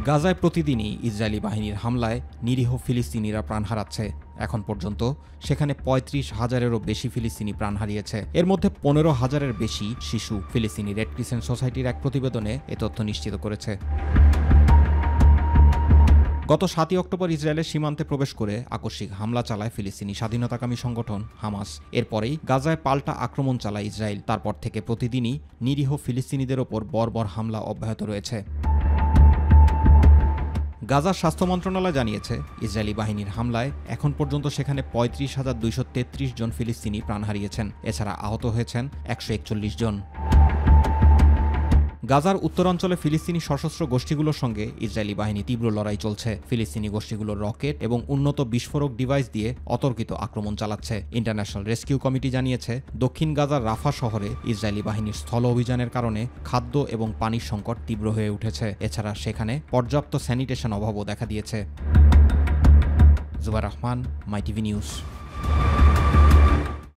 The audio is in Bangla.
গাজায় প্রতিদিনই ইসরায়েলি বাহিনীর হামলায় নিরীহ ফিলিস্তিনিরা প্রাণ হারাচ্ছে। এখন পর্যন্ত সেখানে ৩৫,০০০-এরও বেশি ফিলিস্তিনি প্রাণ হারিয়েছে। এর মধ্যে ১৫,০০০-এর বেশি শিশু। ফিলিস্তিনি রেড ক্রিসেন্ট সোসাইটির এক প্রতিবেদনে এ তথ্য নিশ্চিত করেছে। গত ৭ই অক্টোবর ইসরায়েলের সীমান্তে প্রবেশ করে আকস্মিক হামলা চালায় ফিলিস্তিনি স্বাধীনতাকামী সংগঠন হামাস। এরপরেই গাজায় পাল্টা আক্রমণ চালায় ইসরায়েল। তারপর থেকে প্রতিদিনই নিরীহ ফিলিস্তিনিদের ওপর বর্বর হামলা অব্যাহত রয়েছে। গাজার স্বাস্থ্য মন্ত্রণালয় জানিয়েছে, ইসরায়েলি বাহিনীর হামলায় এখন পর্যন্ত সেখানে ৩৫,২৩৩ জন ফিলিস্তিনি প্রাণ হারিয়েছেন। এছাড়া আহত হয়েছেন ১৪১ জন। গাজার উত্তরাঞ্চলে ফিলিস্তিনি সশস্ত্র গোষ্ঠীগুলোর সঙ্গে ইসরায়েলি বাহিনী তীব্র লড়াই চলছে। ফিলিস্তিনি গোষ্ঠীগুলোর রকেট এবং উন্নত বিস্ফোরক ডিভাইস দিয়ে অতর্কিত আক্রমণ চালাচ্ছে। ইন্টারন্যাশনাল রেস্কিউ কমিটি জানিয়েছে, দক্ষিণ গাজার রাফা শহরে ইসরায়েলি বাহিনীর স্থল অভিযানের কারণে খাদ্য এবং পানির সংকট তীব্র হয়ে উঠেছে। এছাড়া সেখানে পর্যাপ্ত স্যানিটেশন অভাবও দেখা দিয়েছে। জুবাইর রহমান, মাই টিভি নিউজ।